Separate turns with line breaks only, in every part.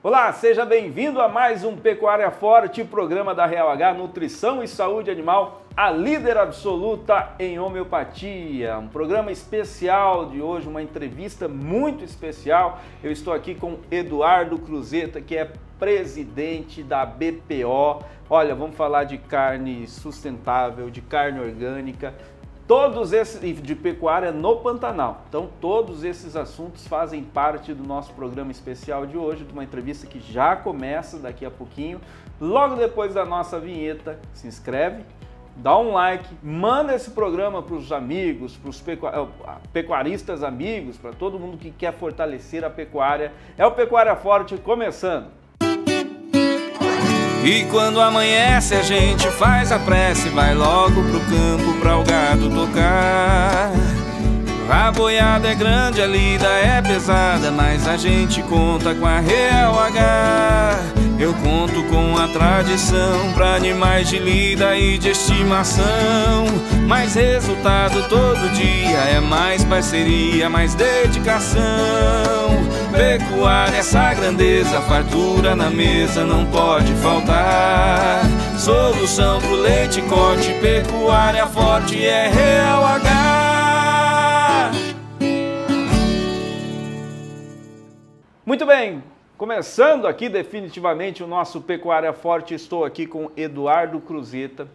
Olá, seja bem-vindo a mais um Pecuária Forte, programa da Real H, Nutrição e Saúde Animal, a líder absoluta em homeopatia. Um programa especial de hoje, uma entrevista muito especial. Eu estou aqui com Eduardo Cruzeta, que é presidente da BPO. Olha, vamos falar de carne sustentável, de carne orgânica, todos esses, de pecuária no Pantanal. Então, todos esses assuntos fazem parte do nosso programa especial de hoje, de uma entrevista que já começa daqui a pouquinho. Logo depois da nossa vinheta, se inscreve, dá um like, manda esse programa para os amigos, para os pecuaristas amigos, para todo mundo que quer fortalecer a pecuária. É o Pecuária Forte começando.
E quando amanhece a gente faz a prece, vai logo pro campo pra o gado tocar. A boiada é grande, a lida é pesada, mas a gente conta com a Real H. Eu conto com a tradição pra animais de lida e de estimação. Mais resultado todo dia, é mais parceria, mais dedicação. Pecuária, essa grandeza, fartura na mesa não pode faltar. Solução pro leite corte, pecuária forte é Real H.
Muito bem, começando aqui definitivamente o nosso Pecuária Forte, estou aqui com Eduardo Cruzeta,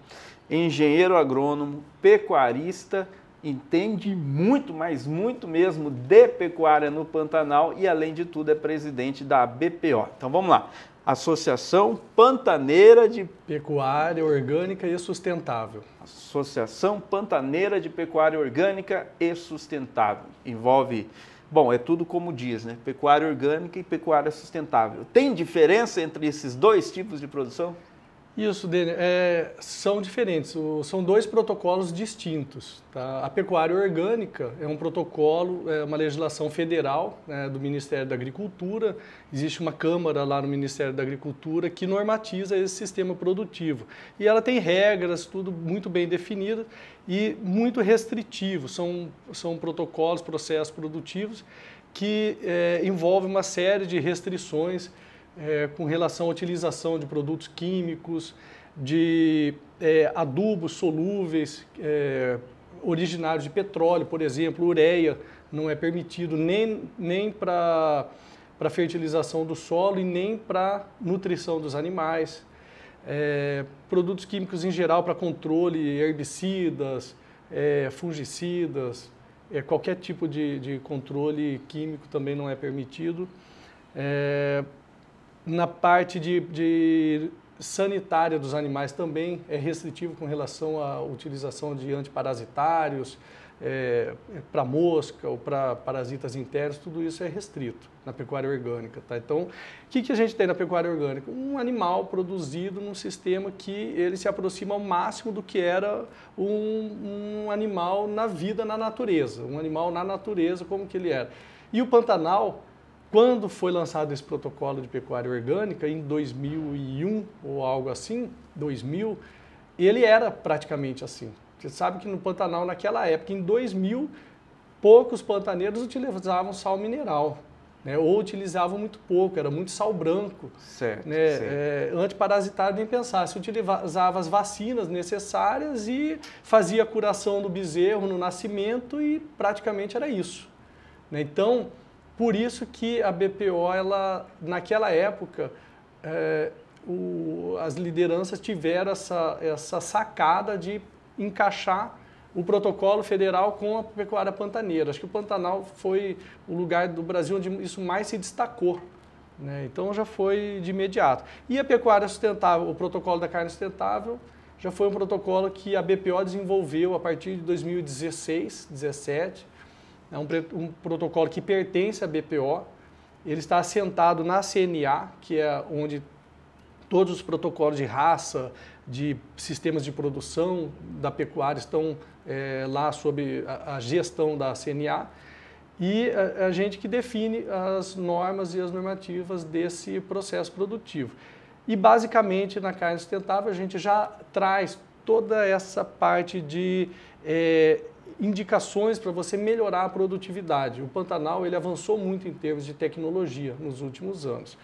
engenheiro agrônomo, pecuarista, entende muito, mas muito mesmo de pecuária no Pantanal e, além de tudo, é presidente da BPO. Então vamos lá, Associação Pantaneira de
Pecuária Orgânica e Sustentável.
Associação Pantaneira de Pecuária Orgânica e Sustentável. Envolve, bom, é tudo como diz, né? Pecuária orgânica e pecuária sustentável. Tem diferença entre esses dois tipos de produção?
Isso, Dene, são diferentes, são dois protocolos distintos. Tá? A pecuária orgânica é um protocolo, é uma legislação federal, né, do Ministério da Agricultura. Existe uma Câmara lá no Ministério da Agricultura que normatiza esse sistema produtivo. E ela tem regras, tudo muito bem definido e muito restritivo. São protocolos, processos produtivos que envolvem uma série de restrições com relação à utilização de produtos químicos, de adubos solúveis, originários de petróleo, por exemplo, ureia não é permitido nem para fertilização do solo e nem para nutrição dos animais. Produtos químicos em geral para controle, herbicidas, fungicidas, qualquer tipo de controle químico também não é permitido. Na parte de sanitária dos animais também é restritivo com relação à utilização de antiparasitários para mosca ou para parasitas internos, tudo isso é restrito na pecuária orgânica. Tá? Então, o que a gente tem na pecuária orgânica? Um animal produzido num sistema que ele se aproxima ao máximo do que era um animal na vida, na natureza, um animal na natureza como que ele era. E o Pantanal, quando foi lançado esse protocolo de pecuária orgânica, em 2001 ou algo assim, 2000, ele era praticamente assim. Você sabe que no Pantanal, naquela época, em 2000, poucos pantaneiros utilizavam sal mineral, né? Ou utilizavam muito pouco, era muito sal branco.
Certo,
né?
certo.
Antiparasitário, nem pensar, se utilizava as vacinas necessárias e fazia a curação do bezerro no nascimento e praticamente era isso. Né? Então, por isso que a BPO, naquela época, as lideranças tiveram essa sacada de encaixar o protocolo federal com a pecuária pantaneira. Acho que o Pantanal foi o lugar do Brasil onde isso mais se destacou. Né? Então já foi de imediato. E a pecuária sustentável, o protocolo da carne sustentável, já foi um protocolo que a BPO desenvolveu a partir de 2016, 2017. É um protocolo que pertence à BPO, ele está assentado na CNA, que é onde todos os protocolos de raça, de sistemas de produção da pecuária estão lá sob a gestão da CNA, e a gente que define as normas e as normativas desse processo produtivo. E basicamente na carne sustentável a gente já traz toda essa parte de indicações para você melhorar a produtividade. O Pantanal ele avançou muito em termos de tecnologia nos últimos anos.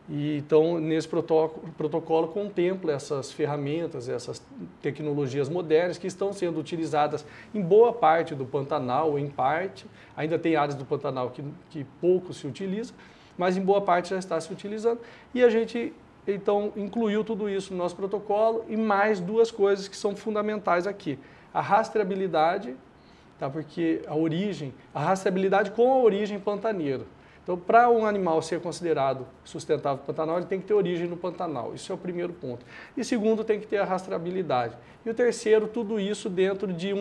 E, então, nesse protocolo contempla essas ferramentas, essas tecnologias modernas que estão sendo utilizadas em boa parte do Pantanal, em parte. Ainda tem áreas do Pantanal que pouco se utiliza, mas em boa parte já está se utilizando. E a gente, então, incluiu tudo isso no nosso protocolo e mais duas coisas que são fundamentais aqui. A rastreabilidade, tá? Porque a rastreabilidade com a origem pantaneira. Então, para um animal ser considerado sustentável no Pantanal, ele tem que ter origem no Pantanal. Isso é o primeiro ponto. E segundo, tem que ter a rastreabilidade. E o terceiro, tudo isso dentro de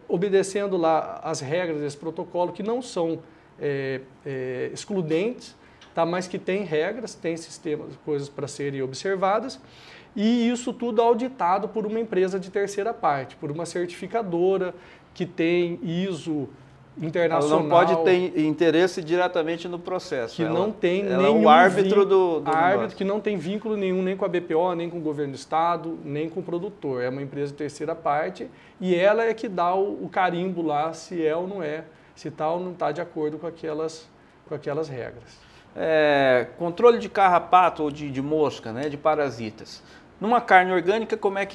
obedecendo lá as regras desse protocolo, que não são excludentes, tá? Mas que tem regras, tem sistemas, coisas para serem observadas. E isso tudo auditado por uma empresa de terceira parte, por uma certificadora que tem ISO internacional.
Ela não pode ter interesse diretamente no processo.
Que não tem
nenhum
é
o árbitro do
árbitro que não tem vínculo nenhum nem com a BPO, nem com o governo do estado, nem com o produtor. É uma empresa de terceira parte e ela é que dá o carimbo lá se é ou não é, se está ou não está de acordo com aquelas regras.
Controle de carrapato ou de mosca, né, de parasitas. Numa carne orgânica, como é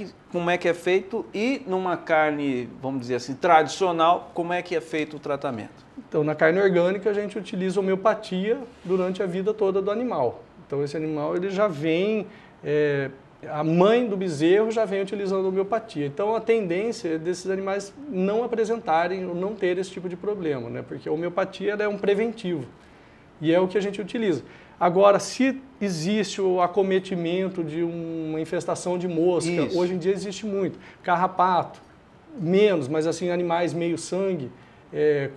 que é feito? E numa carne, vamos dizer assim, tradicional, como é que é feito o tratamento?
Então, na carne orgânica, a gente utiliza homeopatia durante a vida toda do animal. Então, esse animal ele já vem, a mãe do bezerro já vem utilizando homeopatia. Então, a tendência é desses animais não apresentarem ou não ter esse tipo de problema, né? Porque a homeopatia ela é um preventivo e é o que a gente utiliza. Agora, se existe o acometimento de uma infestação de mosca,
isso.
Hoje em dia existe muito, carrapato, menos, mas assim, animais meio sangue,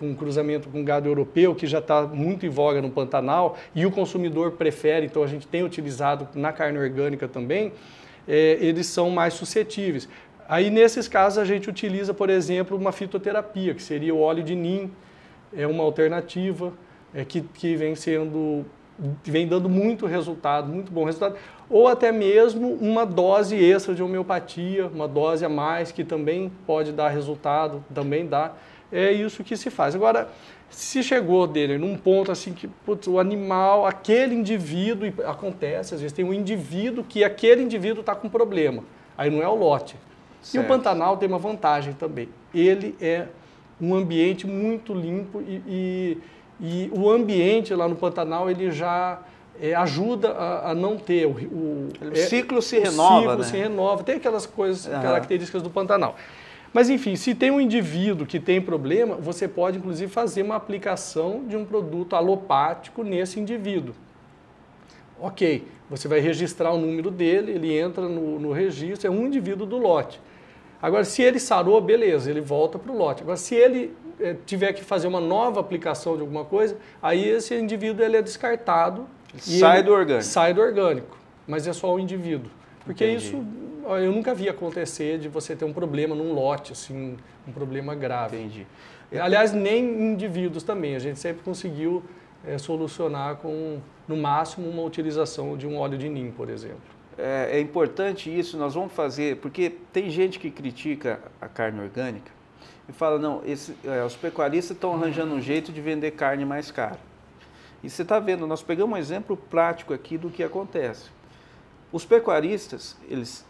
com cruzamento com gado europeu, que já está muito em voga no Pantanal, e o consumidor prefere, então a gente tem utilizado na carne orgânica também, eles são mais suscetíveis. Aí, nesses casos, a gente utiliza, por exemplo, uma fitoterapia, que seria o óleo de nim, é uma alternativa que vem dando muito resultado, muito bom resultado, ou até mesmo uma dose extra de homeopatia, uma dose a mais, que também pode dar resultado, também dá. É isso que se faz. Agora, se chegou dele num ponto assim que putz, o animal, aquele indivíduo, acontece, às vezes tem um indivíduo que aquele indivíduo está com problema, aí não é o lote. Certo. E o Pantanal tem uma vantagem também, ele é um ambiente muito limpo e o ambiente lá no Pantanal ele já ajuda a não ter
o ciclo se renova,
ciclo se renova, tem aquelas coisas, características do Pantanal. Mas enfim, se tem um indivíduo que tem problema, você pode inclusive fazer uma aplicação de um produto alopático nesse indivíduo. Ok, você vai registrar o número dele, ele entra no registro, é um indivíduo do lote. Agora, se ele sarou, beleza, ele volta para o lote. Agora, se ele tiver que fazer uma nova aplicação de alguma coisa, aí esse indivíduo ele é descartado.
Sai do orgânico.
Sai do orgânico, mas é só o indivíduo. Porque
Entendi.
Isso eu nunca vi acontecer de você ter um problema num lote, assim, um problema grave.
Entendi.
Aliás, nem indivíduos também, a gente sempre conseguiu solucionar com, no máximo, uma utilização de um óleo de nim, por exemplo.
É importante isso, nós vamos fazer, porque tem gente que critica a carne orgânica e fala, não, os pecuaristas estão arranjando um jeito de vender carne mais cara. E você está vendo, nós pegamos um exemplo prático aqui do que acontece. Os pecuaristas, eles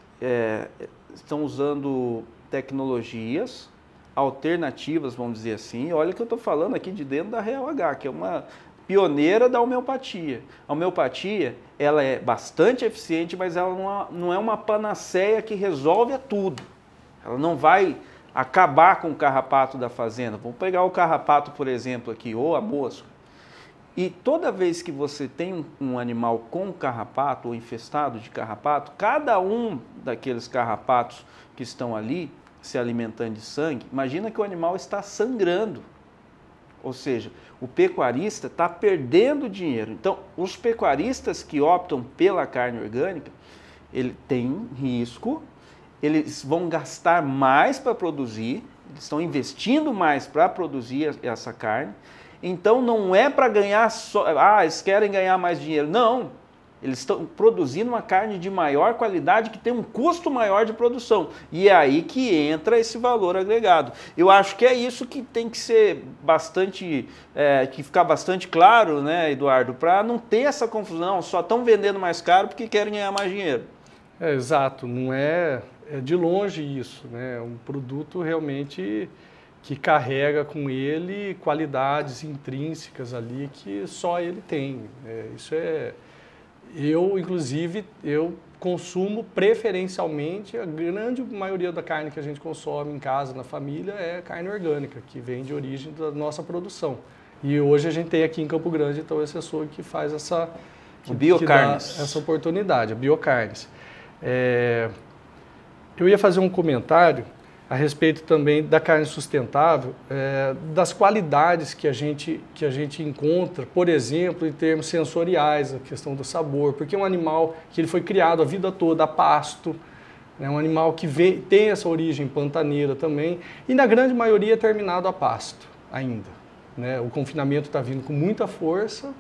estão usando tecnologias alternativas, vamos dizer assim. Olha que eu estou falando aqui de dentro da Real H, que é uma pioneira da homeopatia. A homeopatia, ela é bastante eficiente, mas ela não é uma panaceia que resolve tudo. Ela não vai acabar com o carrapato da fazenda. Vamos pegar o carrapato, por exemplo, aqui, ou a mosca. E toda vez que você tem um animal com carrapato ou infestado de carrapato, cada um daqueles carrapatos que estão ali se alimentando de sangue, imagina que o animal está sangrando. Ou seja, o pecuarista está perdendo dinheiro. Então, os pecuaristas que optam pela carne orgânica, ele tem risco, eles vão gastar mais para produzir, eles estão investindo mais para produzir essa carne. Então, não é para ganhar só... eles querem ganhar mais dinheiro. Não, Eles estão produzindo uma carne de maior qualidade que tem um custo maior de produção. E é aí que entra esse valor agregado. Eu acho que é isso que tem que ser bastante, que ficar bastante claro, né, Eduardo, para não ter essa confusão, só estão vendendo mais caro porque querem ganhar mais dinheiro.
Exato, não é de longe isso, né? É um produto realmente que carrega com ele qualidades intrínsecas ali que só ele tem. Inclusive, eu consumo preferencialmente, a grande maioria da carne que a gente consome em casa, na família, é carne orgânica, que vem de origem da nossa produção. E hoje a gente tem aqui em Campo Grande, então, esse açougue que faz essa oportunidade, a Biocarnes. Eu ia fazer um comentário a respeito também da carne sustentável, das qualidades que a gente encontra, por exemplo, em termos sensoriais, a questão do sabor, porque é um animal que ele foi criado a vida toda a pasto, é um animal que tem essa origem pantaneira também, e na grande maioria é terminado a pasto ainda, né? O confinamento está vindo com muita força,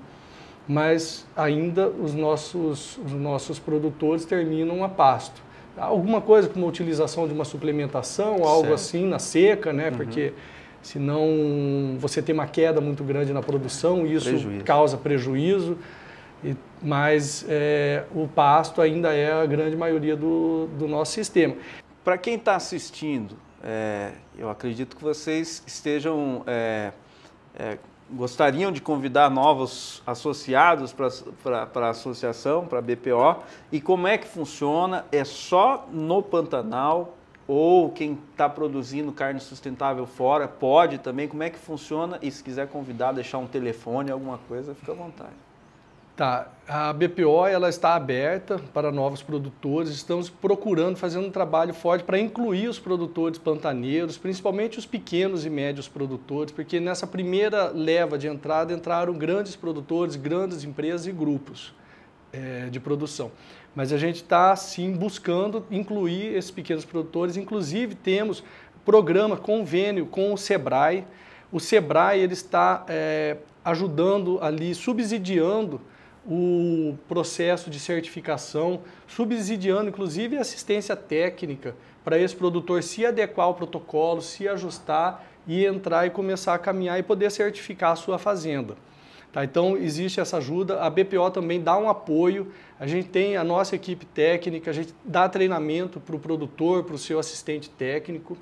mas ainda os nossos produtores terminam a pasto. Alguma coisa como a utilização de uma suplementação, algo assim, na seca, né? Porque senão você tem uma queda muito grande na produção e isso causa prejuízo. Mas o pasto ainda é a grande maioria do nosso sistema.
Para quem está assistindo, eu acredito que vocês estejam... gostariam de convidar novos associados para a associação, para a BPO. E como é que funciona? É só no Pantanal ou quem está produzindo carne sustentável fora pode também? Como é que funciona? E se quiser convidar, deixar um telefone, alguma coisa, fica à vontade.
Tá, a BPO ela está aberta para novos produtores, estamos fazendo um trabalho forte para incluir os produtores pantaneiros, principalmente os pequenos e médios produtores, porque nessa primeira leva de entrada entraram grandes produtores, grandes empresas e grupos de produção. Mas a gente está, sim, buscando incluir esses pequenos produtores, inclusive temos convênio com o SEBRAE. O SEBRAE ele está ajudando ali, subsidiando o processo de certificação, subsidiando inclusive assistência técnica para esse produtor se adequar ao protocolo, se ajustar e entrar e começar a caminhar e poder certificar a sua fazenda. Tá? Então existe essa ajuda, a BPO também dá um apoio, a gente tem a nossa equipe técnica, a gente dá treinamento para o produtor, para o seu assistente técnico.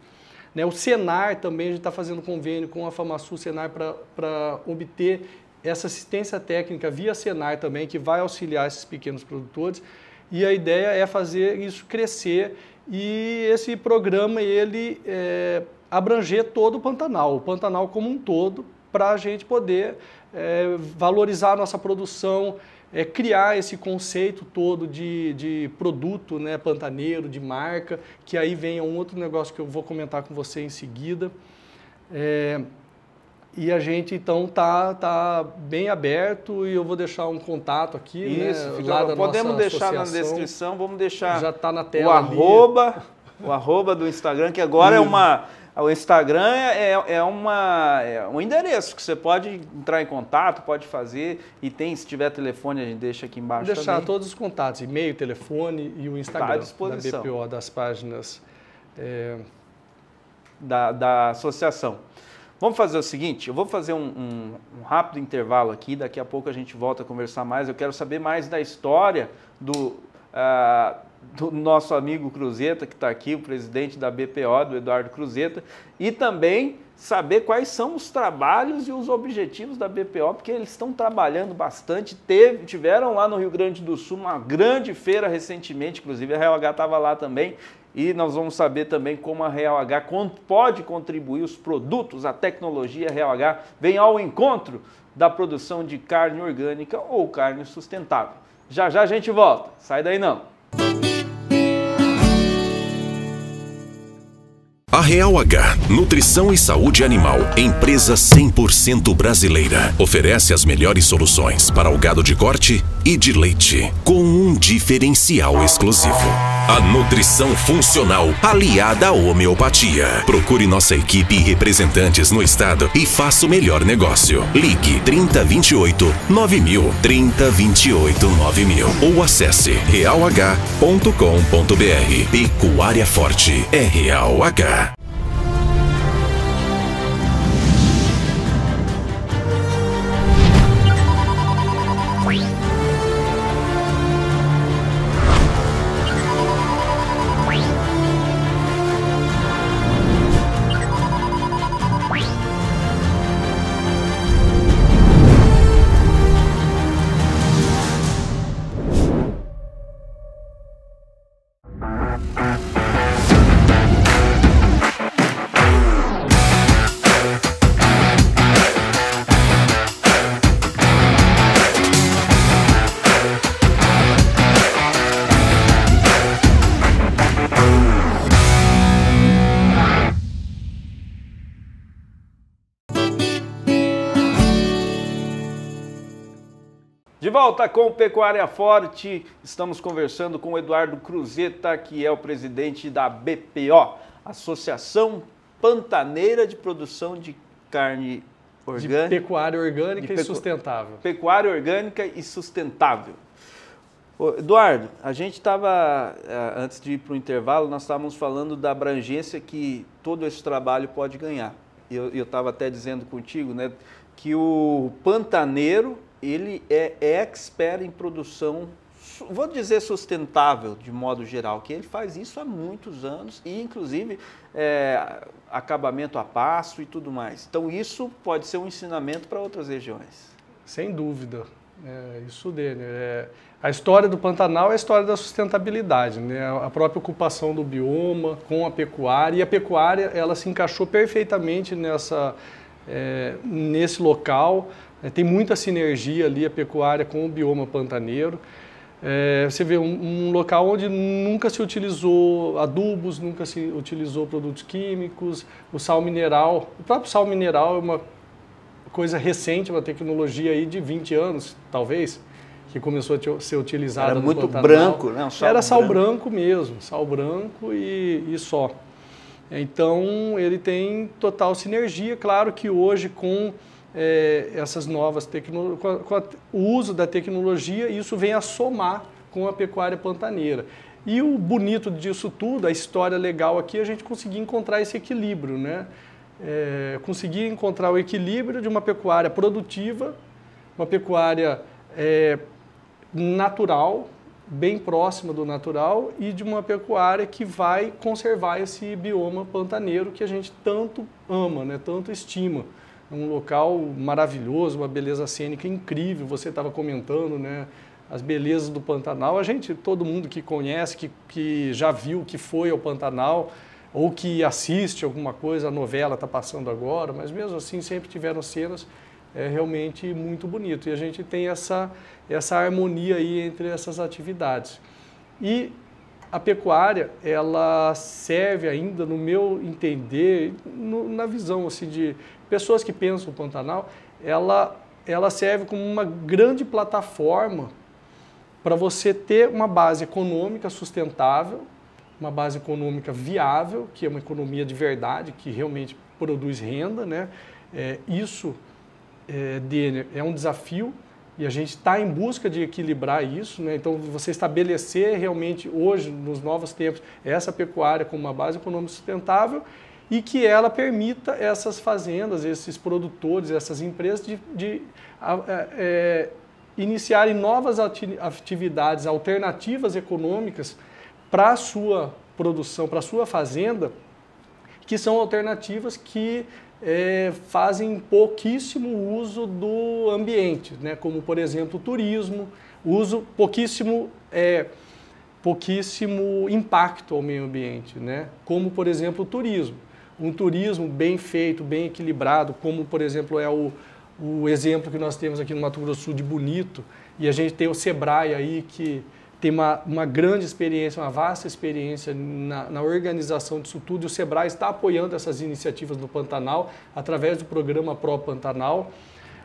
Né? O Senar também, a gente está fazendo convênio com a FamaSul Senar para obter essa assistência técnica via Senar também, que vai auxiliar esses pequenos produtores, e a ideia é fazer isso crescer e esse programa ele abranger todo o Pantanal como um todo, para a gente poder valorizar a nossa produção, criar esse conceito todo de produto, né, pantaneiro, de marca, que aí vem um outro negócio que eu vou comentar com você em seguida. E a gente, então, tá bem aberto e eu vou deixar um contato aqui.
Isso,
né,
lá da podemos deixar na descrição, vamos deixar
já tá na tela
o arroba do Instagram, que agora o Instagram é um endereço que você pode entrar em contato, pode fazer, e se tiver telefone a gente deixa aqui embaixo
também. Deixar todos os contatos, e-mail, telefone e o Instagram
tá à disposição
da BPO, das páginas
da associação. Vamos fazer o seguinte, eu vou fazer um rápido intervalo aqui, daqui a pouco a gente volta a conversar mais. Eu quero saber mais da história do nosso amigo Cruzeta, que está aqui, o presidente da BPO, do Eduardo Cruzeta, e também saber quais são os trabalhos e os objetivos da BPO, porque eles estão trabalhando bastante. Tiveram lá no Rio Grande do Sul uma grande feira recentemente, inclusive a Real H estava lá também, e nós vamos saber também como a Real H pode contribuir, os produtos, a tecnologia Real H vem ao encontro da produção de carne orgânica ou carne sustentável. Já já a gente volta, sai daí não.
A Real H, Nutrição e Saúde Animal, empresa 100% brasileira, oferece as melhores soluções para o gado de corte e de leite, com um diferencial exclusivo. A nutrição funcional aliada à homeopatia. Procure nossa equipe e representantes no estado e faça o melhor negócio. Ligue 3028 9000, 3028 9000 ou acesse realh.com.br. Pecuária Forte é Real H.
De volta com o Pecuária Forte, estamos conversando com o Eduardo Cruzeta, que é o presidente da BPO, Associação Pantaneira de Produção de Carne Orgânica.
De pecuária orgânica e sustentável.
Pecuária orgânica e sustentável. Ô, Eduardo, a gente estava, antes de ir para o intervalo, nós estávamos falando da abrangência que todo esse trabalho pode ganhar. Eu estava até dizendo contigo, né, que o pantaneiro, ele é expert em produção, vou dizer sustentável de modo geral, que ele faz isso há muitos anos e inclusive acabamento a pasto e tudo mais. Então isso pode ser um ensinamento para outras regiões.
Sem dúvida, isso dele. A história do Pantanal é a história da sustentabilidade, né? A própria ocupação do bioma com a pecuária, e a pecuária ela se encaixou perfeitamente nesse local. Tem muita sinergia ali a pecuária com o bioma pantaneiro. Você vê um local onde nunca se utilizou adubos, nunca se utilizou produtos químicos, o sal mineral. O próprio sal mineral é uma coisa recente, uma tecnologia aí de 20 anos, talvez, que começou a ser utilizada
Era
no
muito
Pantanal.
branco, né?
Era sal branco mesmo, sal branco e só. Então ele tem total sinergia, claro que hoje com essas novas tecnologias, com o uso da tecnologia, isso vem a somar com a pecuária pantaneira. E o bonito disso tudo, a história legal aqui, é a gente conseguir encontrar esse equilíbrio, né? Conseguir encontrar o equilíbrio de uma pecuária produtiva, uma pecuária natural, bem próxima do natural, e de uma pecuária que vai conservar esse bioma pantaneiro que a gente tanto ama, né? Tanto estima. É um local maravilhoso, uma beleza cênica incrível. Você estava comentando, né, as belezas do Pantanal. Todo mundo que conhece, que já viu, que foi ao Pantanal, ou que assiste alguma coisa, a novela está passando agora, mas mesmo assim sempre tiveram cenas realmente muito bonito. E a gente tem essa harmonia aí entre essas atividades. E a pecuária, ela serve ainda, no meu entender, na visão assim, de pessoas que pensam no Pantanal, ela serve como uma grande plataforma para você ter uma base econômica sustentável, uma base econômica viável, que é uma economia de verdade, que realmente produz renda, né? Isso é um desafio e a gente está em busca de equilibrar isso, né? Então, você estabelecer realmente hoje, nos novos tempos, essa pecuária como uma base econômica sustentável e que ela permita essas fazendas, esses produtores, essas empresas de iniciarem novas atividades alternativas econômicas para a sua produção, para a sua fazenda, que são alternativas que fazem pouquíssimo uso do ambiente, né? Como, por exemplo, o turismo, pouquíssimo impacto ao meio ambiente, né? Como, por exemplo, o turismo. Um turismo bem feito, bem equilibrado, como, por exemplo, é o exemplo que nós temos aqui no Mato Grosso do Sul de Bonito, e a gente tem o Sebrae aí, que tem uma grande experiência, uma vasta experiência na organização disso tudo, e o Sebrae está apoiando essas iniciativas do Pantanal através do programa Pro Pantanal.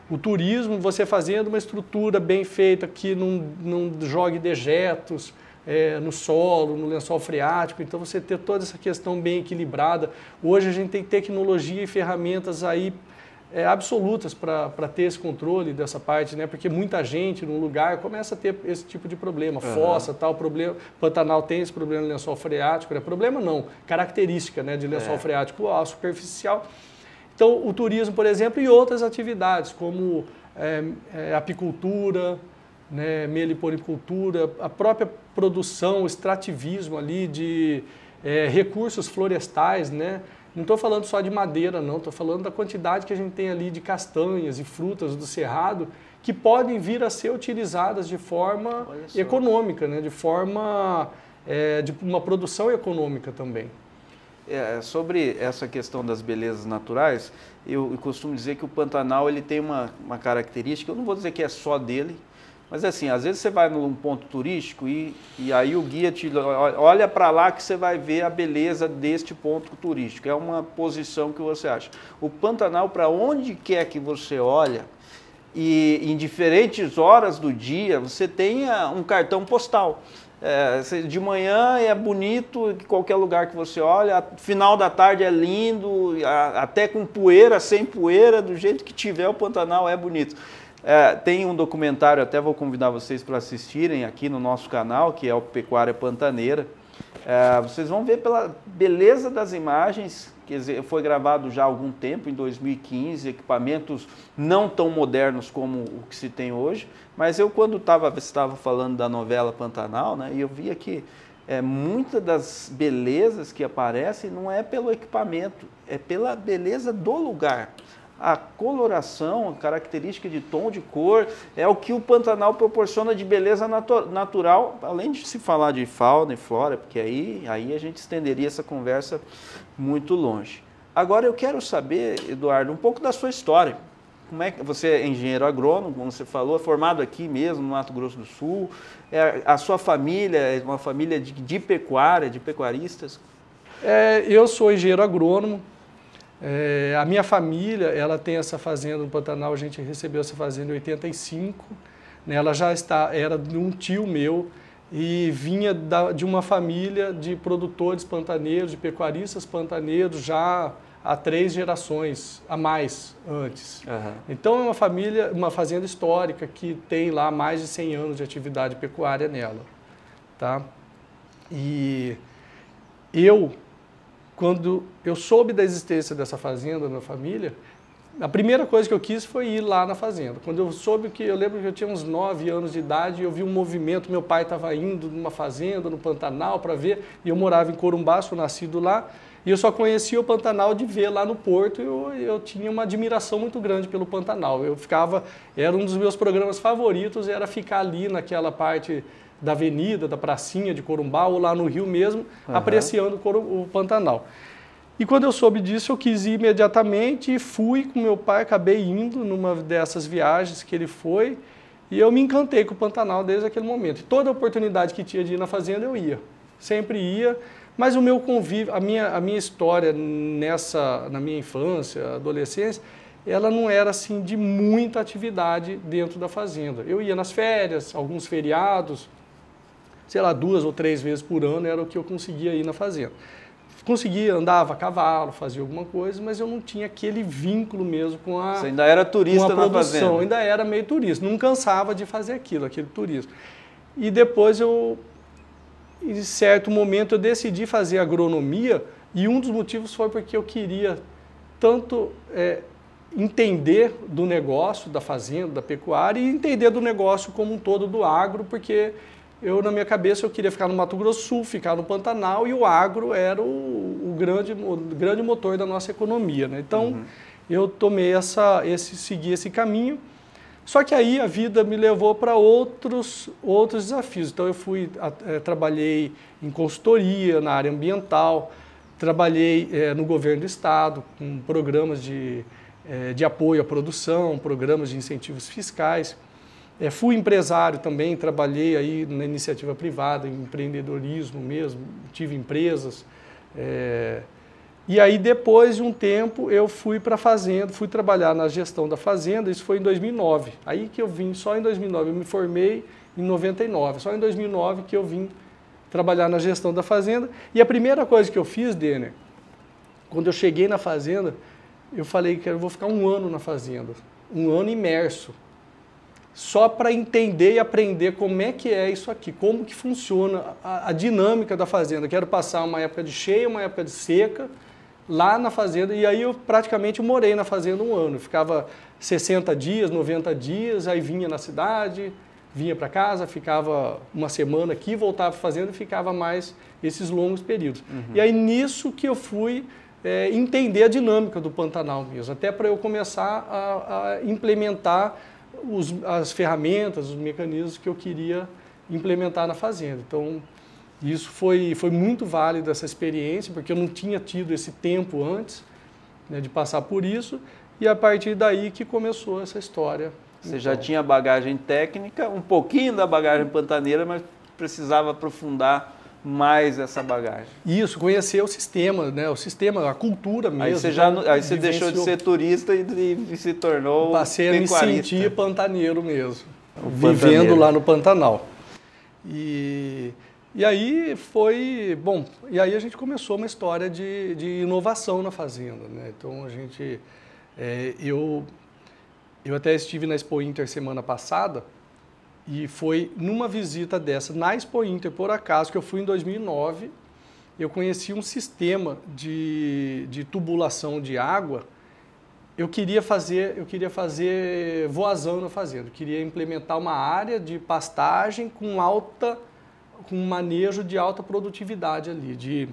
O turismo, você fazendo uma estrutura bem feita, que não jogue dejetos, no solo, no lençol freático, então você ter toda essa questão bem equilibrada. Hoje a gente tem tecnologia e ferramentas aí absolutas para ter esse controle dessa parte, né? Porque muita gente num lugar começa a ter esse tipo de problema, fossa, tal, problema. Pantanal tem esse problema no lençol freático, né? Problema não, característica, né, de lençol freático superficial. Então o turismo, por exemplo, e outras atividades como apicultura, né, meliponicultura, a própria produção, o extrativismo ali de recursos florestais, né? Não estou falando só de madeira, não, estou falando da quantidade que a gente tem ali de castanhas e frutas do cerrado que podem vir a ser utilizadas de forma econômica, né? De forma de uma produção econômica também.
Sobre essa questão das belezas naturais, eu costumo dizer que o Pantanal ele tem uma característica, eu não vou dizer que é só dele, mas assim, às vezes você vai num ponto turístico e aí o guia te olha para lá que você vai ver a beleza deste ponto turístico. É uma posição que você acha. O Pantanal, para onde quer que você olha, e em diferentes horas do dia, você tem um cartão postal. De manhã é bonito, em qualquer lugar que você olha, final da tarde é lindo, até com poeira, sem poeira, do jeito que tiver o Pantanal é bonito. Tem um documentário, até vou convidar vocês para assistirem aqui no nosso canal, que é o Pecuária Pantaneira. Vocês vão ver pela beleza das imagens, quer dizer, foi gravado já há algum tempo, em 2015, equipamentos não tão modernos como o que se tem hoje, mas eu quando estava falando da novela Pantanal, né, e eu via que muitas das belezas que aparecem não é pelo equipamento, é pela beleza do lugar. A coloração, a característica de tom de cor, é o que o Pantanal proporciona de beleza natural, além de se falar de fauna e flora, porque aí a gente estenderia essa conversa muito longe. Agora eu quero saber, Eduardo, um pouco da sua história. Como é que você é engenheiro agrônomo, como você falou, é formado aqui mesmo, no Mato Grosso do Sul, a sua família é uma família de pecuária, de pecuaristas?
Eu sou engenheiro agrônomo. A minha família, ela tem essa fazenda no Pantanal, a gente recebeu essa fazenda em 85, né? Ela já era de um tio meu e vinha de uma família de produtores pantaneiros, de pecuaristas pantaneiros já há 3 gerações a mais antes. Então é uma fazenda histórica que tem lá mais de 100 anos de atividade pecuária nela, tá? E quando eu soube da existência dessa fazenda na família, a primeira coisa que eu quis foi ir lá na fazenda. Quando eu soube eu lembro que eu tinha uns 9 anos de idade e eu vi um movimento, meu pai estava indo numa fazenda no Pantanal para ver, e eu morava em Corumbá, sou nascido lá, e eu só conhecia o Pantanal de ver lá no porto, e eu tinha uma admiração muito grande pelo Pantanal. Era um dos meus programas favoritos, era ficar ali naquela parte da avenida, da pracinha de Corumbá, ou lá no Rio mesmo, apreciando o Pantanal. E quando eu soube disso, eu quis ir imediatamente e fui com meu pai, acabei indo numa dessas viagens que ele foi, e eu me encantei com o Pantanal desde aquele momento. E toda oportunidade que tinha de ir na fazenda, eu ia. Sempre ia, mas o meu convívio, a minha história na minha infância, adolescência, ela não era assim de muita atividade dentro da fazenda. Eu ia nas férias, alguns feriados, sei lá, 2 ou 3 vezes por ano era o que eu conseguia ir na fazenda. Conseguia, andava a cavalo, fazia alguma coisa, mas eu não tinha aquele vínculo mesmo com a
Você ainda era turista na fazenda?
Ainda era meio turista, não cansava de fazer aquele turismo. E depois em certo momento, eu decidi fazer agronomia, e um dos motivos foi porque eu queria tanto entender do negócio da fazenda, da pecuária, e entender do negócio como um todo do agro, porque na minha cabeça, eu queria ficar no Mato Grosso do Sul, ficar no Pantanal, e o agro era o grande motor da nossa economia, né? Então, eu segui esse caminho, só que aí a vida me levou para outros desafios. Então, trabalhei em consultoria, na área ambiental, trabalhei no governo do estado, com programas de apoio à produção, programas de incentivos fiscais. Fui empresário também, trabalhei aí na iniciativa privada, em empreendedorismo mesmo, tive empresas. E aí, depois de um tempo, eu fui para a fazenda, fui trabalhar na gestão da fazenda, isso foi em 2009. Aí que eu vim, só em 2009, eu me formei em 99, só em 2009 que eu vim trabalhar na gestão da fazenda. E a primeira coisa que eu fiz, Denner, quando eu cheguei na fazenda, eu falei que eu vou ficar 1 ano na fazenda, 1 ano imerso, só para entender e aprender como é que é isso aqui, como que funciona a dinâmica da fazenda. Quero passar uma época de cheia, uma época de seca, lá na fazenda, e aí eu praticamente morei na fazenda 1 ano. Eu ficava 60 dias, 90 dias, aí vinha na cidade, vinha para casa, ficava uma semana aqui, voltava para a fazenda e ficava mais esses longos períodos. E aí nisso que eu fui entender a dinâmica do Pantanal mesmo, até para eu começar a implementar as ferramentas, os mecanismos que eu queria implementar na fazenda. Então, isso foi muito válido, essa experiência, porque eu não tinha tido esse tempo antes, né, de passar por isso, e a partir daí que começou essa história.
Você já tinha bagagem técnica, um pouquinho da bagagem pantaneira, mas precisava aprofundar mais essa bagagem.
Isso, conhecer o sistema, né? O sistema, a cultura mesmo.
Aí você deixou de ser turista e se tornou
passei a me sentir pantaneiro mesmo, vivendo
pantaneiro
lá no Pantanal. E aí foi, bom, e aí a gente começou uma história de inovação na fazenda, né? Então a gente, eu até estive na Expo Inter semana passada, e foi numa visita dessa, na Expo Inter, por acaso, que eu fui em 2009, eu conheci um sistema de tubulação de água. Eu queria fazer voazão na fazenda, eu queria implementar uma área de pastagem com manejo de alta produtividade ali, de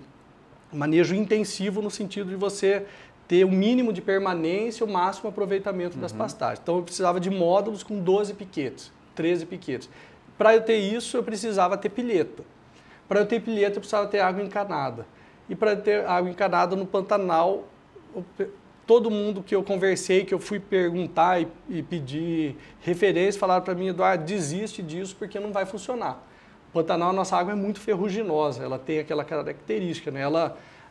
manejo intensivo no sentido de você ter o mínimo de permanência, o máximo aproveitamento das pastagens. Então eu precisava de módulos com 12 piquetes. 13 piquetes. Para eu ter isso, eu precisava ter pilheta. Para eu ter pilheta, eu precisava ter água encanada. E para ter água encanada no Pantanal, todo mundo que eu conversei, que eu fui perguntar e pedir referência, falaram para mim: Eduardo, desiste disso porque não vai funcionar. O Pantanal, a nossa água é muito ferruginosa, ela tem aquela característica, né?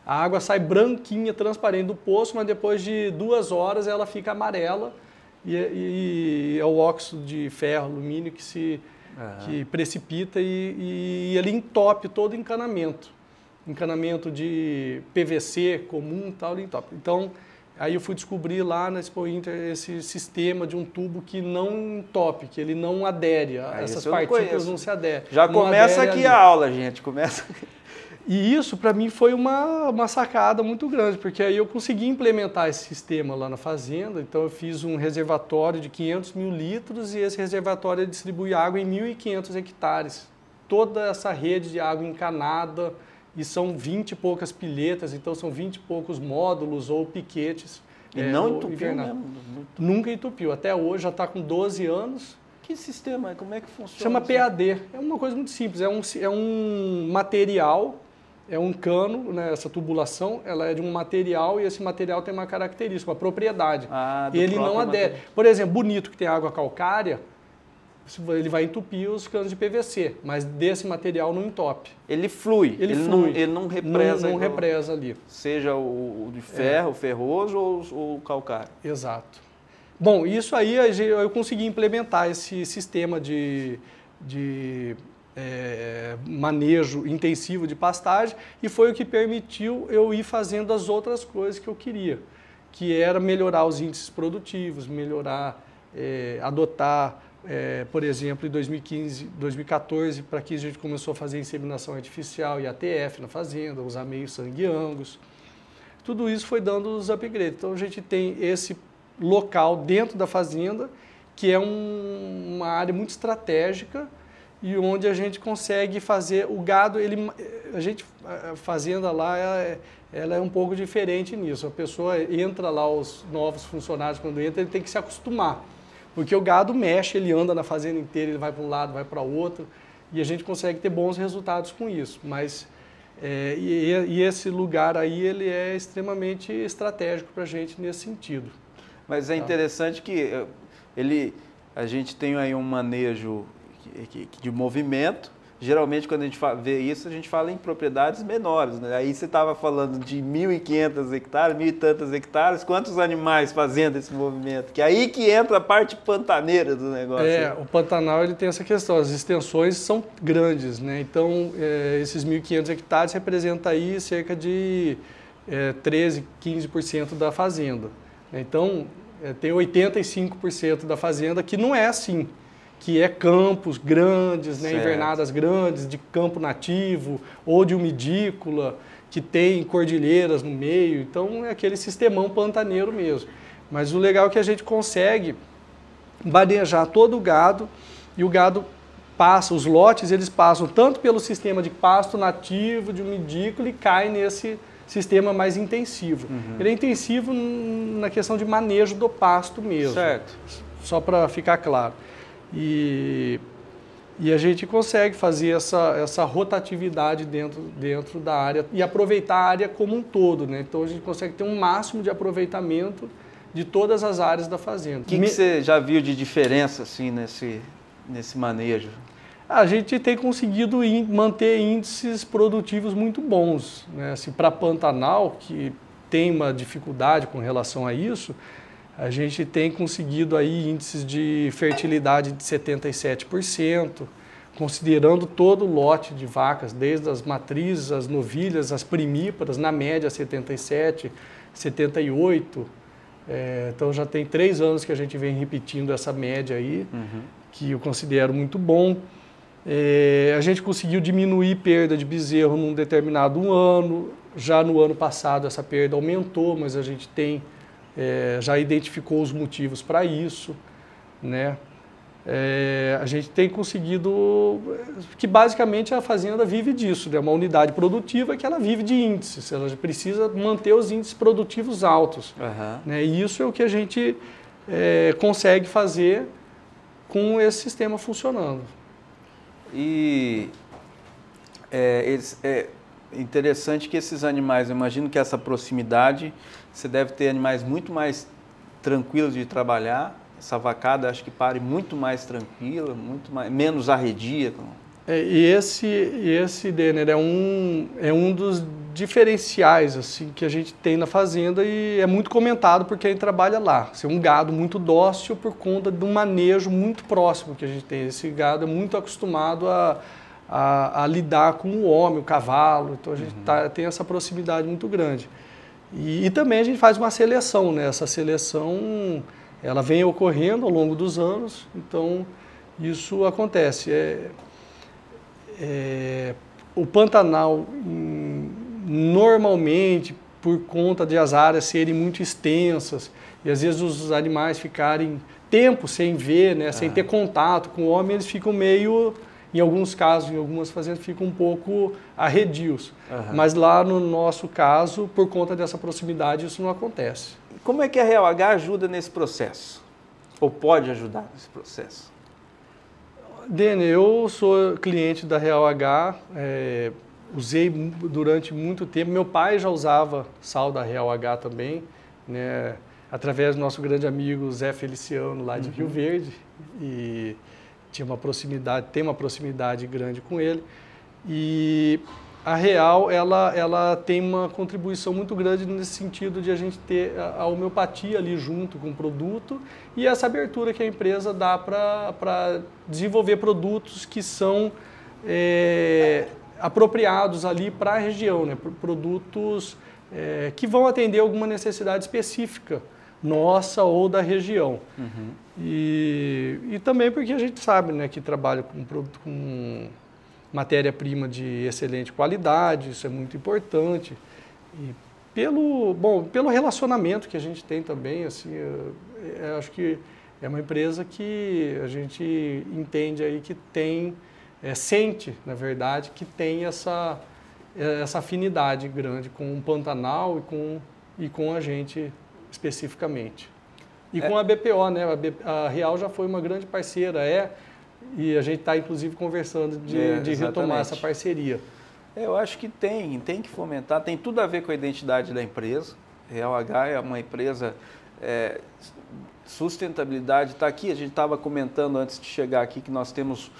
A água sai branquinha, transparente do poço, mas depois de 2 horas ela fica amarela. E é o óxido de ferro, alumínio que precipita e ele entope todo o encanamento. Encanamento de PVC comum e tal, ele entope. Então, aí eu fui descobrir lá na Expo Inter esse sistema de um tubo que não entope, que ele não adere, essas partículas não se aderem.
Já começa aqui a aula, gente, começa...
E isso, para mim, foi uma sacada muito grande, porque aí eu consegui implementar esse sistema lá na fazenda. Então, eu fiz um reservatório de 500 mil litros e esse reservatório distribui água em 1.500 hectares. Toda essa rede de água encanada, e são 20 e poucas pilhetas, então são 20 e poucos módulos ou piquetes.
E não entupiu mesmo?
Nunca entupiu. Até hoje, já está com 12 anos.
Que sistema? Como é que funciona?
Chama PAD. É uma coisa muito simples. É um material... É um cano, né, essa tubulação, ela é de um material e esse material tem uma característica, uma propriedade. Ele não adere. Por exemplo, Bonito, que tem água calcária, ele vai entupir os canos de PVC, mas desse material não entope.
Ele flui, ele não represa.
Não represa ali.
Seja o de ferro, o ferroso ou o calcário.
Exato. Bom, isso aí eu consegui implementar esse sistema de manejo intensivo de pastagem e foi o que permitiu eu ir fazendo as outras coisas que eu queria, que era melhorar os índices produtivos, melhorar, adotar, por exemplo, em 2015, 2014, para que a gente começou a fazer inseminação artificial e ATF na fazenda, usar meio sangue Angus. Tudo isso foi dando os upgrades. Então a gente tem esse local dentro da fazenda, que é uma área muito estratégica, e onde a gente consegue fazer o gado, a fazenda lá, ela é um pouco diferente nisso. A pessoa entra lá, os novos funcionários, quando entra, ele tem que se acostumar. Porque o gado mexe, ele anda na fazenda inteira, ele vai para um lado, vai para outro, e a gente consegue ter bons resultados com isso. Mas, e esse lugar aí, ele é extremamente estratégico para a gente nesse sentido.
Mas é interessante que a gente tem aí um manejo de movimento, geralmente quando a gente vê isso, a gente fala em propriedades menores, né? Aí você estava falando de 1.500 hectares, 1.000 e tantos hectares, quantos animais fazendo esse movimento? Que é aí que entra a parte pantaneira do negócio.
O Pantanal ele tem essa questão, as extensões são grandes, né? Então esses 1.500 hectares representa aí cerca de 13, 15% da fazenda. Então tem 85% da fazenda que não é assim, que é campos grandes, né, invernadas grandes, de campo nativo ou de umidícola, que tem cordilheiras no meio. Então é aquele sistemão pantaneiro mesmo. Mas o legal é que a gente consegue manejar todo o gado, e o gado passa, os lotes eles passam tanto pelo sistema de pasto nativo, de umidícola, e cai nesse sistema mais intensivo. Ele é intensivo na questão de manejo do pasto mesmo. Certo. Só para ficar claro. E a gente consegue fazer essa rotatividade dentro da área e aproveitar a área como um todo, né? Então a gente consegue ter um máximo de aproveitamento de todas as áreas da fazenda.
O que você já viu de diferença assim, nesse manejo?
A gente tem conseguido manter índices produtivos muito bons, né? Assim, para Pantanal, que tem uma dificuldade com relação a isso, a gente tem conseguido aí índices de fertilidade de 77%, considerando todo o lote de vacas, desde as matrizes, as novilhas, as primíparas, na média 77%, 78%. Então já tem 3 anos que a gente vem repetindo essa média aí, que eu considero muito bom. A gente conseguiu diminuir perda de bezerro num determinado ano. Já no ano passado essa perda aumentou, mas a gente tem já identificou os motivos para isso, né? A gente tem conseguido, que basicamente a fazenda vive disso, né? Uma unidade produtiva que ela vive de índices, ela precisa manter os índices produtivos altos, né? E isso é o que a gente consegue fazer com esse sistema funcionando.
E é interessante que esses animais, eu imagino que essa proximidade, você deve ter animais muito mais tranquilos de trabalhar. Essa vacada acho que pare muito mais tranquila, menos arredia.
E esse Denner, é um dos diferenciais assim, que a gente tem na fazenda, e é muito comentado por quem trabalha lá. É um gado muito dócil por conta de um manejo muito próximo que a gente tem. Esse gado é muito acostumado a lidar com o homem, o cavalo, então a gente tem essa proximidade muito grande. E também a gente faz uma seleção, né? Essa seleção ela vem ocorrendo ao longo dos anos, então isso acontece. O Pantanal, normalmente, por conta de as áreas serem muito extensas e às vezes os animais ficarem tempo sem ver, né, sem ter contato com o homem, eles ficam meio, em alguns casos, em algumas fazendas, ficam um pouco arredios. Mas lá no nosso caso, por conta dessa proximidade, isso não acontece.
Como é que a Real H ajuda nesse processo? Ou pode ajudar nesse processo?
Denner, eu sou cliente da Real H, usei durante muito tempo. Meu pai já usava sal da Real H também, né, através do nosso grande amigo Zé Feliciano, lá de Rio Verde, e tem uma proximidade grande com ele. E a Real, ela tem uma contribuição muito grande nesse sentido de a gente ter a homeopatia ali junto com o produto e essa abertura que a empresa dá para desenvolver produtos que são apropriados ali para a região, né? Produtos que vão atender alguma necessidade específica nossa ou da região. E também porque a gente sabe, né, que trabalha com matéria-prima de excelente qualidade, isso é muito importante. E pelo relacionamento que a gente tem também, assim, eu acho que é uma empresa que a gente entende aí que tem, sente, na verdade, que tem essa afinidade grande com o Pantanal e com a gente especificamente. E com a BPO, né? A Real já foi uma grande parceira, e a gente está, inclusive, conversando de retomar essa parceria.
Eu acho que tem que fomentar, tem tudo a ver com a identidade da empresa. Real H é uma empresa, sustentabilidade está aqui, a gente estava comentando antes de chegar aqui que nós temos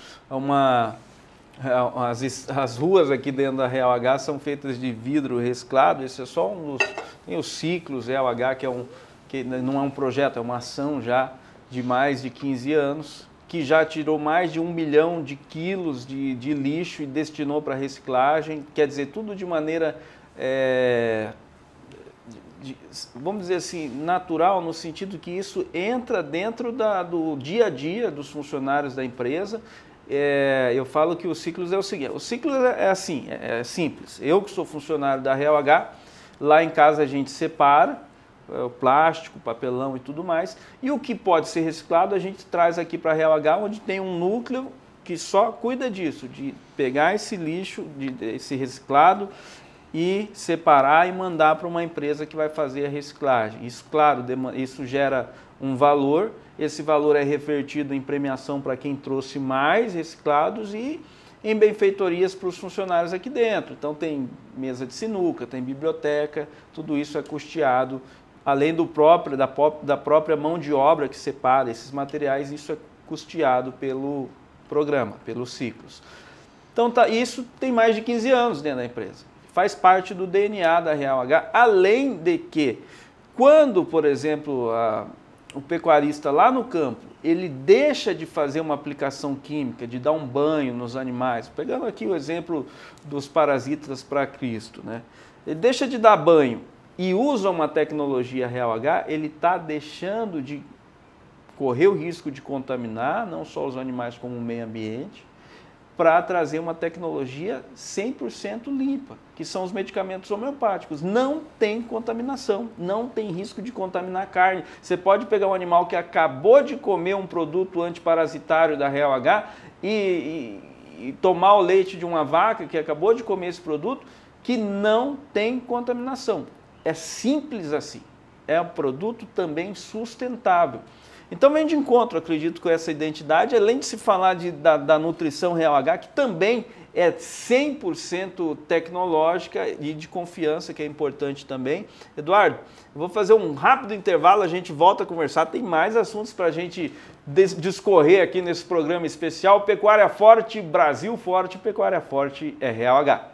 As ruas aqui dentro da Real H são feitas de vidro reciclado. Esse é só um dos... Tem os ciclos Real H, que não é um projeto, é uma ação já de mais de 15 anos, que já tirou mais de 1 milhão de quilos de lixo e destinou para reciclagem. Quer dizer, tudo de maneira, vamos dizer assim, natural, no sentido que isso entra dentro do dia a dia dos funcionários da empresa. Eu falo que o Ciclos é o seguinte, o Ciclos é assim, é simples. Eu que sou funcionário da Real H, lá em casa a gente separa o plástico, papelão e tudo mais, e o que pode ser reciclado a gente traz aqui para a Real H, onde tem um núcleo que só cuida disso, de pegar esse lixo, esse reciclado e separar e mandar para uma empresa que vai fazer a reciclagem. Isso, claro, isso gera um valor, esse valor é revertido em premiação para quem trouxe mais reciclados e em benfeitorias para os funcionários aqui dentro. Então tem mesa de sinuca, tem biblioteca, tudo isso é custeado, além da própria mão de obra que separa esses materiais, isso é custeado pelo programa, pelos Ciclos. Então isso tem mais de 15 anos dentro da empresa, faz parte do DNA da Real H, além de que, quando, por exemplo, o pecuarista lá no campo, ele deixa de fazer uma aplicação química, de dar um banho nos animais, pegando aqui o exemplo dos parasitas para Cristo, né? Ele deixa de dar banho e usa uma tecnologia Real H, ele está deixando de correr o risco de contaminar, não só os animais como o meio ambiente, para trazer uma tecnologia 100% limpa, que são os medicamentos homeopáticos. Não tem contaminação, não tem risco de contaminar a carne. Você pode pegar um animal que acabou de comer um produto antiparasitário da Real H e tomar o leite de uma vaca que acabou de comer esse produto, que não tem contaminação. É simples assim. É um produto também sustentável. Então vem de encontro, acredito, com essa identidade, além de se falar da nutrição Real H, que também é 100% tecnológica e de confiança, que é importante também. Eduardo, eu vou fazer um rápido intervalo, a gente volta a conversar, tem mais assuntos para a gente discorrer aqui nesse programa especial. Pecuária Forte, Brasil Forte, Pecuária Forte é Real H.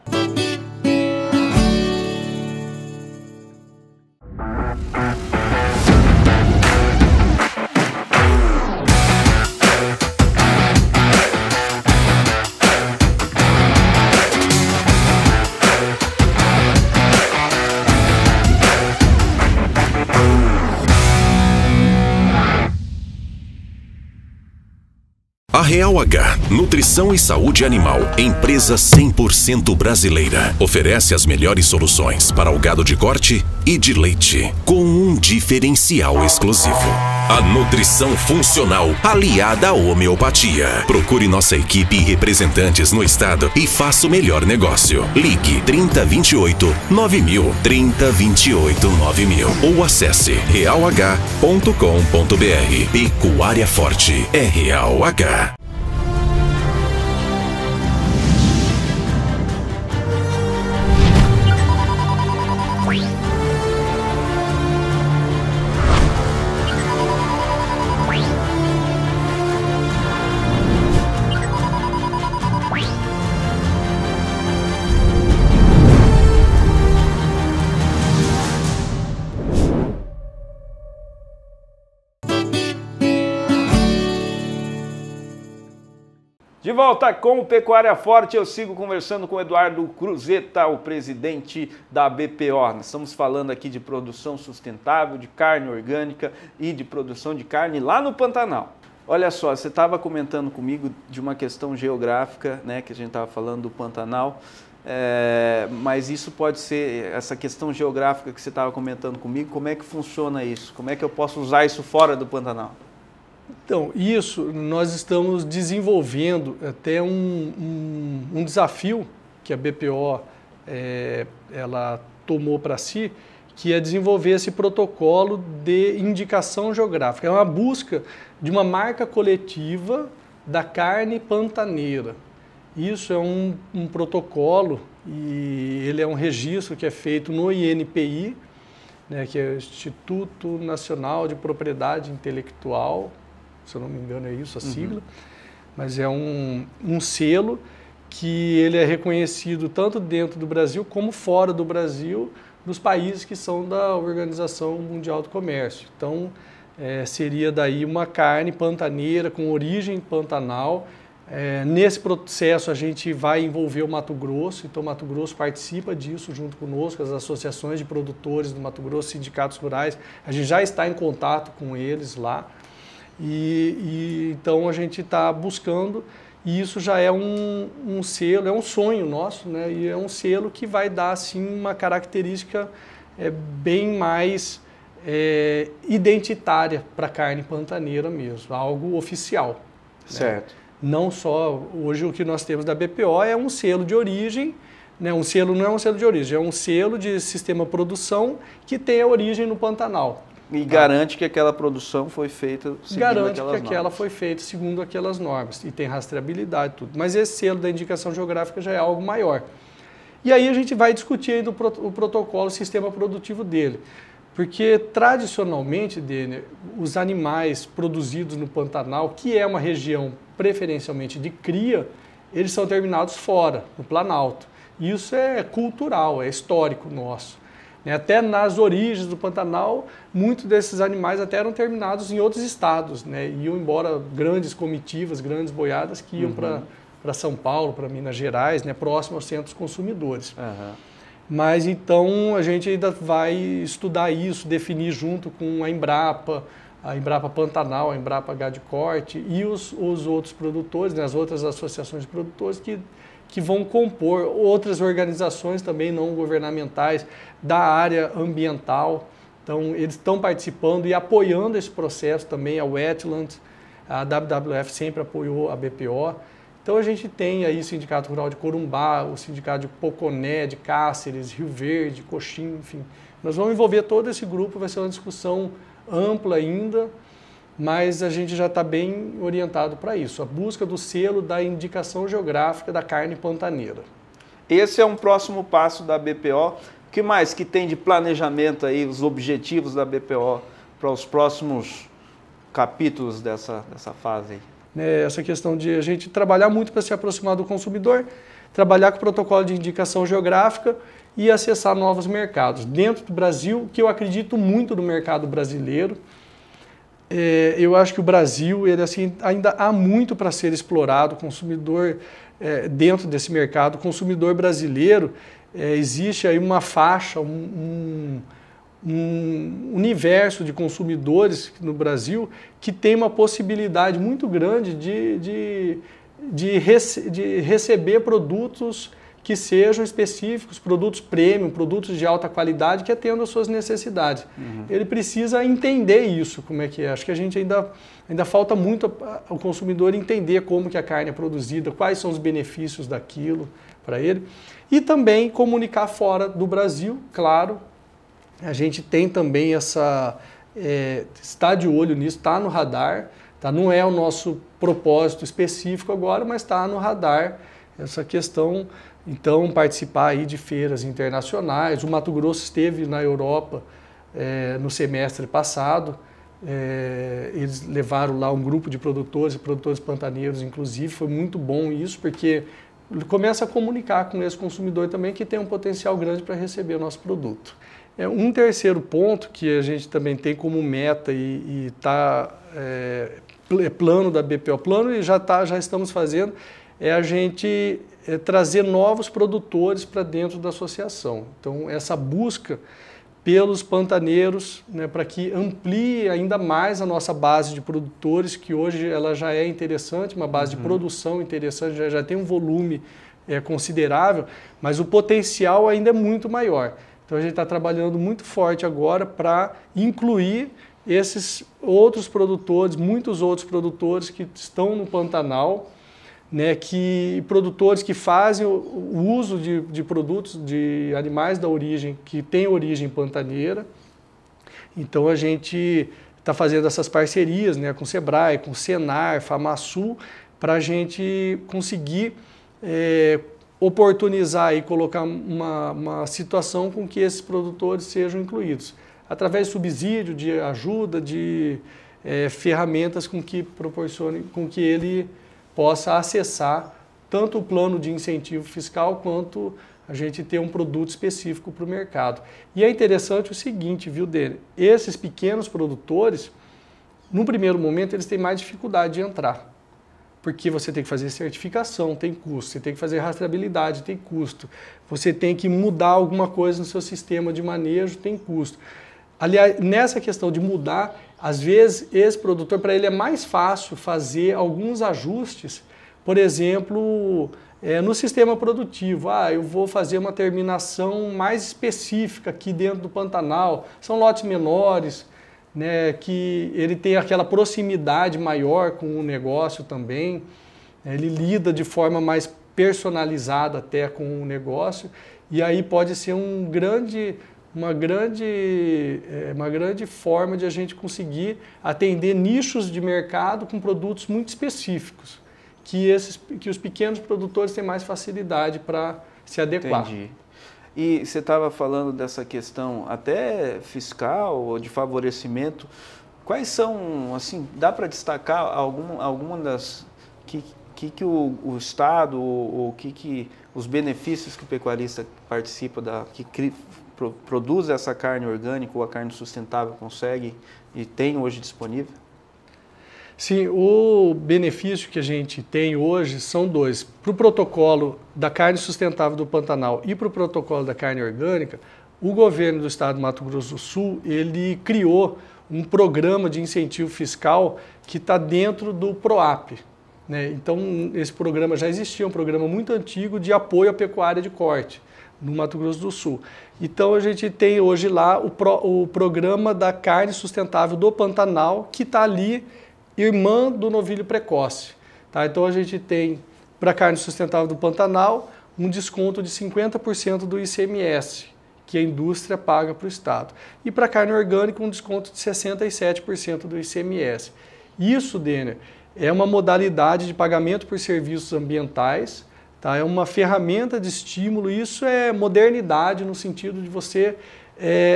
A Real H, Nutrição e Saúde Animal, empresa 100% brasileira, oferece as melhores soluções para o gado de corte e de leite, com um diferencial exclusivo. A nutrição funcional aliada à homeopatia. Procure nossa equipe e representantes no estado e faça o melhor negócio. Ligue 3028 9000, 3028 9000 ou acesse realh.com.br. Pecuária Forte é Real H.
De volta com o Pecuária Forte, eu sigo conversando com o Eduardo Cruzeta, o presidente da BPO. Nós estamos falando aqui de produção sustentável, de carne orgânica e de produção de carne lá no Pantanal. Olha só, você estava comentando comigo de uma questão geográfica, né, que a gente estava falando do Pantanal, mas isso pode ser, essa questão geográfica que você estava comentando comigo, como é que funciona isso? Como é que eu posso usar isso fora do Pantanal?
Então, isso nós estamos desenvolvendo até um desafio que a BPO ela tomou para si, que é desenvolver esse protocolo de indicação geográfica. É uma busca de uma marca coletiva da carne pantaneira. Isso é um protocolo e ele é um registro que é feito no INPI, né, que é o Instituto Nacional de Propriedade Intelectual, se eu não me engano é isso a sigla, mas é um selo que ele é reconhecido tanto dentro do Brasil como fora do Brasil, nos países que são da Organização Mundial do Comércio. Então, seria daí uma carne pantaneira com origem pantanal. Nesse processo a gente vai envolver o Mato Grosso, então o Mato Grosso participa disso junto conosco, as associações de produtores do Mato Grosso, sindicatos rurais, a gente já está em contato com eles lá então a gente está buscando, e isso já é um selo, é um sonho nosso, né? E é um selo que vai dar assim uma característica bem mais identitária para a carne pantaneira mesmo, algo oficial.
Certo.
Né? Não só, hoje o que nós temos da BPO é um selo de origem, né? Um selo não é um selo de origem, é um selo de sistema produção que tem a origem no Pantanal.
E garante que aquela produção foi feita segundo aquelas normas.
Garante que aquela foi feita segundo aquelas normas e tem rastreabilidade e tudo. Mas esse selo da indicação geográfica já é algo maior. E aí a gente vai discutir ainda o protocolo, o sistema produtivo dele. Porque, tradicionalmente, Denner, os animais produzidos no Pantanal, que é uma região preferencialmente de cria, eles são terminados fora, no Planalto. Isso é cultural, é histórico nosso. Até nas origens do Pantanal, muitos desses animais até eram terminados em outros estados, né? Iam embora grandes comitivas, grandes boiadas que iam para São Paulo, para Minas Gerais, né? Próximo aos centros consumidores. Mas então a gente ainda vai estudar isso, definir junto com a Embrapa Pantanal, a Embrapa Gado de Corte e os outros produtores, né, as outras associações de produtores que vão compor, outras organizações também não governamentais da área ambiental. Então eles estão participando e apoiando esse processo também, a Wetlands, a WWF sempre apoiou a BPO. Então a gente tem aí o Sindicato Rural de Corumbá, o Sindicato de Poconé, de Cáceres, Rio Verde, Coxim, enfim. Nós vamos envolver todo esse grupo, vai ser uma discussão ampla ainda, mas a gente já está bem orientado para isso, a busca do selo da indicação geográfica da carne pantaneira.
Esse é um próximo passo da BPO. O que mais que tem de planejamento aí, os objetivos da BPO para os próximos capítulos dessa fase aí?
Essa questão de a gente trabalhar muito para se aproximar do consumidor, trabalhar com o protocolo de indicação geográfica e acessar novos mercados. Dentro do Brasil, que eu acredito muito no mercado brasileiro, eu acho que o Brasil ele, assim, ainda há muito para ser explorado. O consumidor, dentro desse mercado, o consumidor brasileiro, existe aí uma faixa, um universo de consumidores no Brasil que tem uma possibilidade muito grande de receber produtos que sejam específicos, produtos premium, produtos de alta qualidade que atendam às suas necessidades. Ele precisa entender isso, como é que é. Acho que a gente ainda falta muito ao consumidor entender como que a carne é produzida, quais são os benefícios daquilo para ele. E também comunicar fora do Brasil, claro. A gente tem também está de olho nisso, está no radar, tá? Não é o nosso propósito específico agora, mas está no radar essa questão. Então, participar aí de feiras internacionais. O Mato Grosso esteve na Europa no semestre passado. Eles levaram lá um grupo de produtores pantaneiros, inclusive. Foi muito bom isso, porque começa a comunicar com esse consumidor também que tem um potencial grande para receber o nosso produto. Um terceiro ponto que a gente também tem como meta e está plano da BPO, plano e já estamos fazendo, é a gente trazer novos produtores para dentro da associação. Então, essa busca pelos pantaneiros, né, para que amplie ainda mais a nossa base de produtores, que hoje ela já é interessante, uma base de produção interessante, já tem um volume considerável, mas o potencial ainda é muito maior. Então a gente está trabalhando muito forte agora para incluir esses outros produtores, muitos outros produtores que estão no Pantanal, né, produtores que fazem o uso de produtos, de animais da origem, que tem origem pantaneira. Então a gente está fazendo essas parcerias, né, com o Sebrae, com o Senar, FamaSul, para a gente conseguir oportunizar e colocar uma situação com que esses produtores sejam incluídos, através de subsídio, de ajuda, de ferramentas com que proporcionem, com que ele possa acessar tanto o plano de incentivo fiscal quanto a gente ter um produto específico para o mercado. E é interessante o seguinte, viu, Dene? Esses pequenos produtores, no primeiro momento, eles têm mais dificuldade de entrar. Porque você tem que fazer certificação, tem custo. Você tem que fazer rastreabilidade, tem custo. Você tem que mudar alguma coisa no seu sistema de manejo, tem custo. Aliás, nessa questão de mudar, às vezes, esse produtor, para ele é mais fácil fazer alguns ajustes, por exemplo, no sistema produtivo. Eu vou fazer uma terminação mais específica aqui dentro do Pantanal. São lotes menores, né, que ele tem aquela proximidade maior com o negócio também, ele lida de forma mais personalizada até com o negócio, e aí pode ser uma grande forma de a gente conseguir atender nichos de mercado com produtos muito específicos, que os pequenos produtores têm mais facilidade para se adequar.
Entendi. E você estava falando dessa questão até fiscal ou de favorecimento. Quais são, assim, dá para destacar alguma das que o Estado ou que os benefícios que o pecuarista participa produz essa carne orgânica ou a carne sustentável consegue e tem hoje disponível?
Sim, o benefício que a gente tem hoje são dois. Para o protocolo da carne sustentável do Pantanal e para o protocolo da carne orgânica, o governo do estado do Mato Grosso do Sul, ele criou um programa de incentivo fiscal que está dentro do PROAP, né? Então, esse programa já existia, um programa muito antigo de apoio à pecuária de corte no Mato Grosso do Sul. Então, a gente tem hoje lá o programa da carne sustentável do Pantanal, que está ali, irmã do novilho precoce. Tá? Então a gente tem, para a carne sustentável do Pantanal, um desconto de 50% do ICMS, que a indústria paga para o Estado. E para a carne orgânica, um desconto de 67% do ICMS. Isso, Denner, é uma modalidade de pagamento por serviços ambientais, tá? É uma ferramenta de estímulo, isso é modernidade no sentido de você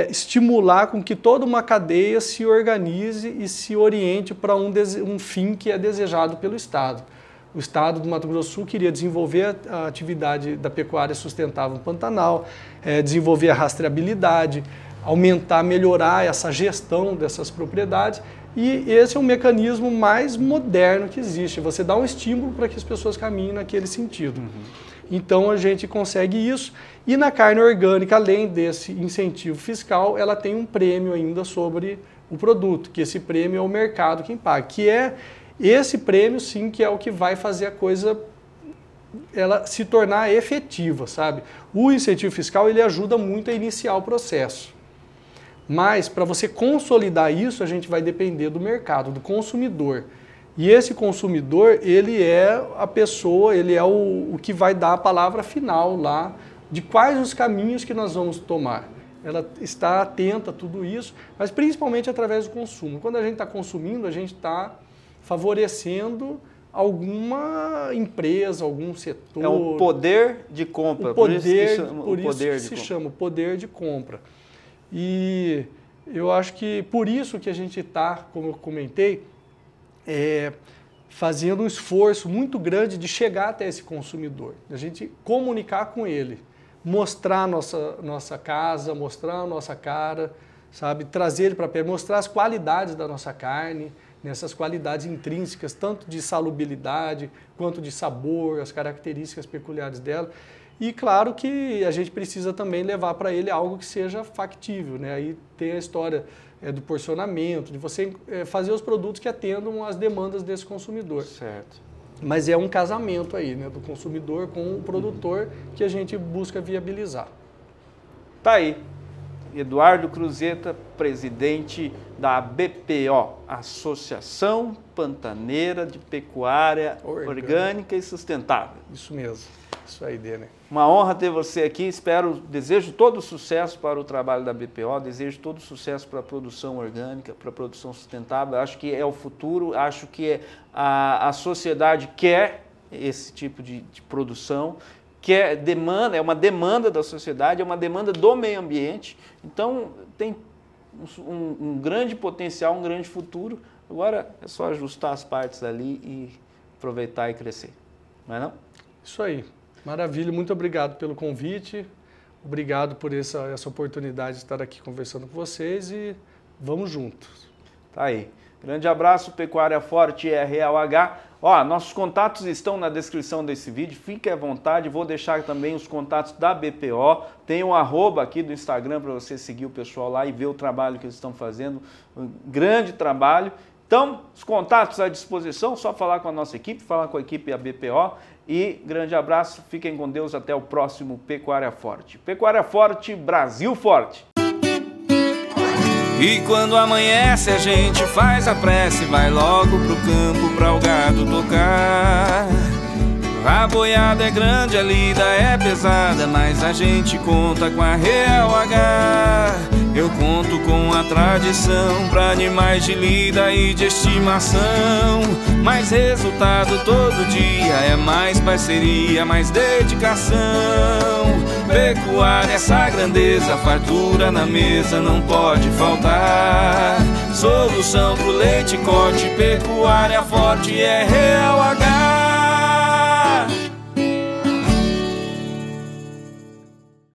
estimular com que toda uma cadeia se organize e se oriente para um fim que é desejado pelo Estado. O Estado do Mato Grosso do Sul queria desenvolver a atividade da pecuária sustentável no Pantanal, desenvolver a rastreabilidade, aumentar, melhorar essa gestão dessas propriedades, e esse é um mecanismo mais moderno que existe. Você dá um estímulo para que as pessoas caminhem naquele sentido. Então a gente consegue isso, e na carne orgânica, além desse incentivo fiscal, ela tem um prêmio ainda sobre o produto, que esse prêmio é o mercado quem paga, que é esse prêmio sim que é o que vai fazer a coisa ela se tornar efetiva, sabe? O incentivo fiscal ele ajuda muito a iniciar o processo, mas para você consolidar isso a gente vai depender do mercado, do consumidor. E esse consumidor, ele é a pessoa, ele é o que vai dar a palavra final lá de quais os caminhos que nós vamos tomar. Ela está atenta a tudo isso, mas principalmente através do consumo. Quando a gente está consumindo, a gente está favorecendo alguma empresa, algum setor.
É o poder de compra,
por isso que se chama o poder de compra. E eu acho que por isso que a gente está, como eu comentei, fazendo um esforço muito grande de chegar até esse consumidor, a gente comunicar com ele, mostrar nossa casa, mostrar a nossa cara, sabe, trazer ele para perto, mostrar as qualidades da nossa carne, nessas qualidades intrínsecas, tanto de salubridade quanto de sabor, as características peculiares dela. E claro que a gente precisa também levar para ele algo que seja factível, né? Aí tem a história do porcionamento, de você fazer os produtos que atendam às demandas desse consumidor.
Certo.
Mas é um casamento aí, né, do consumidor com o produtor que a gente busca viabilizar.
Tá aí, Eduardo Cruzeta, presidente da BPO, Associação Pantaneira de Pecuária Orgânica e Sustentável.
Isso mesmo, isso aí, Denner.
Uma honra ter você aqui, desejo todo sucesso para o trabalho da BPO, desejo todo sucesso para a produção orgânica, para a produção sustentável, acho que é o futuro, acho que a sociedade quer esse tipo de produção, é uma demanda da sociedade, é uma demanda do meio ambiente, então tem um grande potencial, um grande futuro, agora é só ajustar as partes ali e aproveitar e crescer, não é não?
Isso aí. Maravilha, muito obrigado pelo convite. Obrigado por essa oportunidade de estar aqui conversando com vocês e vamos juntos.
Tá aí. Grande abraço, Pecuária Forte RLH. Ó, nossos contatos estão na descrição desse vídeo, fique à vontade, vou deixar também os contatos da BPO, tem um @ aqui do Instagram para você seguir o pessoal lá e ver o trabalho que eles estão fazendo, um grande trabalho. Então, os contatos à disposição, só falar com a nossa equipe, falar com a equipe da BPO e grande abraço, fiquem com Deus, até o próximo Pecuária Forte. Pecuária Forte, Brasil Forte!
E quando amanhece a gente faz a prece, vai logo pro campo pra o gado tocar. A boiada é grande, a lida é pesada, mas a gente conta com a RLH. Eu conto com a tradição pra animais de lida e de estimação. Mais resultado todo dia, é mais parceria, mais dedicação. Pecuária, essa grandeza, fartura na mesa não pode faltar. Solução pro leite corte, Pecuária Forte RLH.